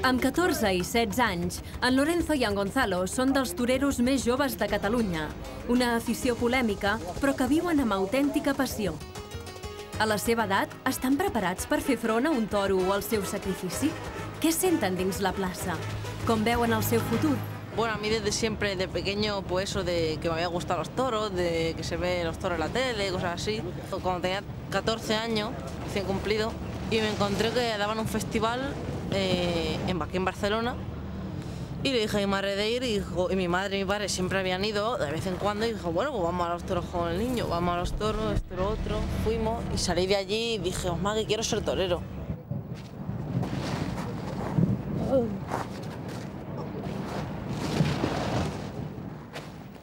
Amb 14 i 16 anys, en Lorenzo i en Gonzalo són dels toreros més joves de Catalunya. Una afició polèmica, però que viuen amb autèntica passió. A la seva edat, estan preparats per fer front a un toro o al seu sacrifici? Què senten dins la plaça? Com veuen el seu futur? Bueno, a mí desde siempre, de pequeño, pues eso de que me había gustado los toros, de que se ve los toros en la tele, cosas así. Cuando tenía 14 años, recién cumplido, y me encontré que daban un festival aquí en Barcelona, y le dije a mi madre de ir, y mi madre y mi padre siempre habían ido de vez en cuando, y dijo, bueno, pues vamos a los toros con el niño, vamos a los toros, esto y lo otro. Fuimos, y salí de allí y dije, mamá, que quiero ser torero.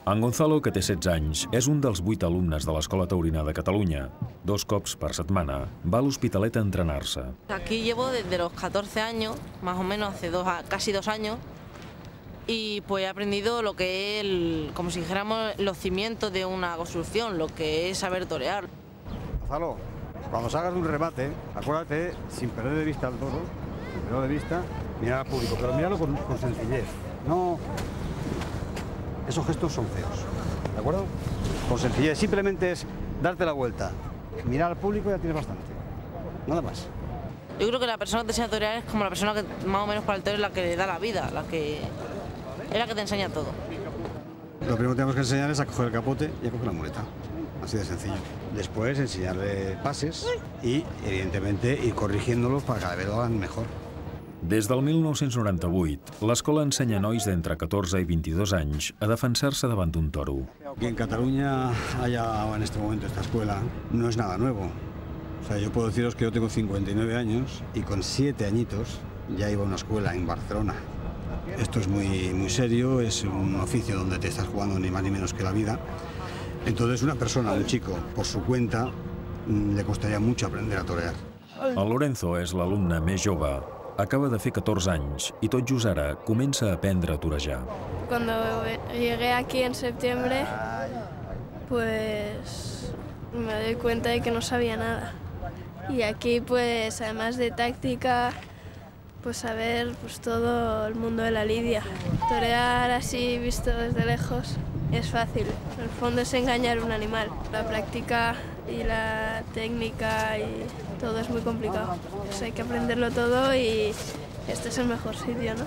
En Gonzalo, que té 16 anys, és un dels 8 alumnes de l'Escola Taurina de Catalunya. 2 cops per setmana va a l'Hospitalet a entrenar-se. Aquí llevo desde los 14 años, más o menos hace casi 2 años, y pues he aprendido lo que es, como si dijéramos, los cimientos de una construcción, lo que es saber torear. Gonzalo, cuando salgas un remate, acuérdate, sin perder de vista al toro, sin perder de vista, mirar al público, pero míralo con sencillez. No, esos gestos son feos, ¿de acuerdo? Con sencillez, simplemente es darte la vuelta, mirar al público y ya tienes bastante, nada más. Yo creo que la persona que te enseña a torear es como la persona que más o menos para el toro es la que le da la vida, es la que te enseña todo. Lo primero que tenemos que enseñar es a coger el capote y a coger la muleta, así de sencillo. Después enseñarle pases y, evidentemente, ir corrigiéndolos para que cada vez lo hagan mejor. Des del 1998, l'escola ensenya a nois d'entre 14 i 22 anys a defensar-se davant d'un toro. Que en Cataluña haya en este momento esta escuela no es nada nuevo. O sea, yo puedo deciros que yo tengo 59 años y con 7 añitos ya iba a una escuela en Barcelona. Esto es muy serio, es un oficio donde te estás jugando ni más ni menos que la vida. Entonces una persona, un chico, por su cuenta, le costaría mucho aprender a torear. El Lorenzo és l'alumne més jove. Acaba de fer 14 anys i tot just ara comença a aprendre a torejar. Cuando llegué aquí en septiembre, pues me doy cuenta de que no sabía nada. Y aquí, pues además de táctica, pues saber pues todo el mundo de la lidia. Torear así visto desde lejos es fácil. En el fondo es engañar a un animal. La práctica y la técnica y todo es muy complicado. Pues hay que aprenderlo todo y este es el mejor sitio, ¿no?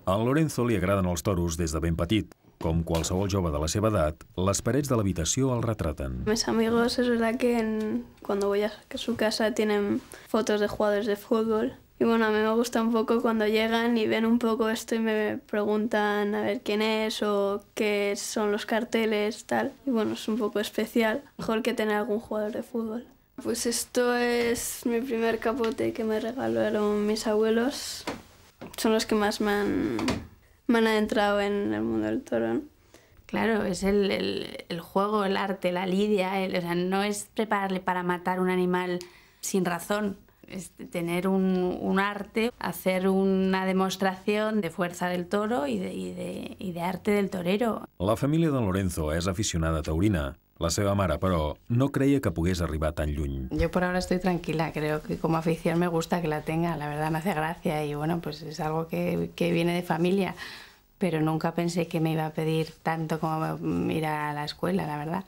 Al Lorenzo li agraden els toros des de ben petit. Com qualsevol jove de la seva edat, les parets de l'habitació el retraten. Mis amigos, es verdad que cuando voy a su casa tienen fotos de jugadores de fútbol. Y bueno, a mí me gusta un poco cuando llegan y ven un poco esto y me preguntan a ver quién es o qué son los carteles, tal. Y bueno, es un poco especial. Mejor que tener algún jugador de fútbol. Pues esto es mi primer capote que me regalaron mis abuelos. Son los que más me han adentrado en el mundo del toro, ¿no? Claro, es el juego, el arte, la lidia. O sea, no es prepararle para matar un animal sin razón. Es tener un arte, hacer una demostración de fuerza del toro y de arte del torero. La família de Lorenzo és aficionada taurina. La seva mare, però, no creia que pogués arribar tan lluny. Yo por ahora estoy tranquila, creo que como afición me gusta que la tenga, la verdad me hace gracia y bueno, pues es algo que viene de familia, pero nunca pensé que me iba a pedir tanto como ir a la escuela, la verdad.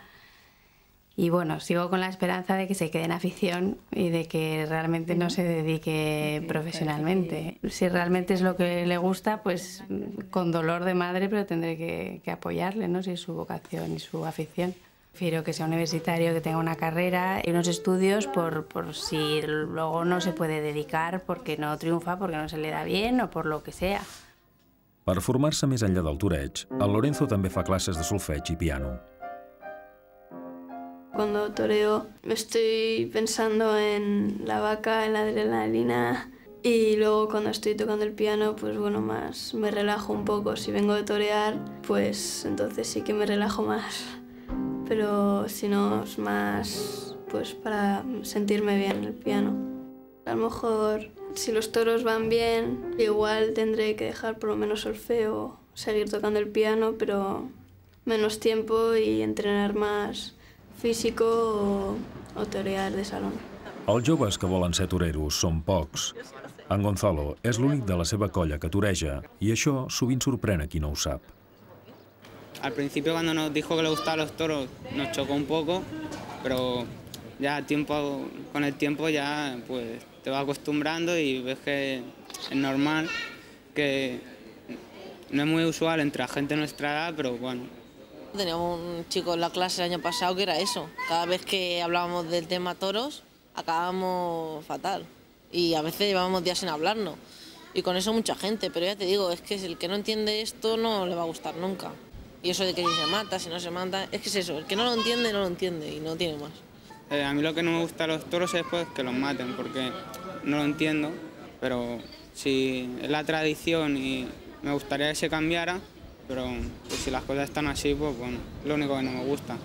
Y bueno, sigo con la esperanza de que se quede en afición y de que realmente no se dedique profesionalmente. Si realmente es lo que le gusta, pues con dolor de madre, pero tendré que apoyarle, ¿no? Si es su vocación y su afición. Prefiero que sea universitario, que tenga una carrera y unos estudios por si luego no se puede dedicar porque no triunfa, porque no se le da bien o por lo que sea. Per formar-se més enllà del toreig, el Lorenzo també fa classes de solfeig i piano. Cuando toreo estoy pensando en la vaca, en la adrenalina y luego cuando estoy tocando el piano, pues bueno, más me relajo un poco. Si vengo de torear, pues entonces sí que me relajo más. Pero si no, es más pues para sentirme bien en el piano. A lo mejor si los toros van bien, igual tendré que dejar por lo menos solfeo, seguir tocando el piano, pero menos tiempo y entrenar más físico o torear de salón. Els joves que volen ser toreros són pocs. En Gonzalo és l'únic de la seva colla que toreja i això sovint sorprèn a qui no ho sap. Al principio cuando nos dijo que le gustaban los toros nos chocó un poco, pero ya con el tiempo ya pues te vas acostumbrando y ves que es normal, que no es muy usual entre la gente de nuestra edad, pero bueno. Teníamos un chico en la clase el año pasado que era eso. Cada vez que hablábamos del tema toros, acabábamos fatal. Y a veces llevábamos días sin hablarnos. Y con eso mucha gente, pero ya te digo, es que el que no entiende esto no le va a gustar nunca. Y eso de que si se mata, si no se mata, es que es eso, el que no lo entiende y no tiene más. A mí lo que no me gusta de los toros es pues, que los maten, porque no lo entiendo, pero si es la tradición y me gustaría que se cambiara, pero pues, si las cosas están así, pues bueno, es lo único que no me gusta.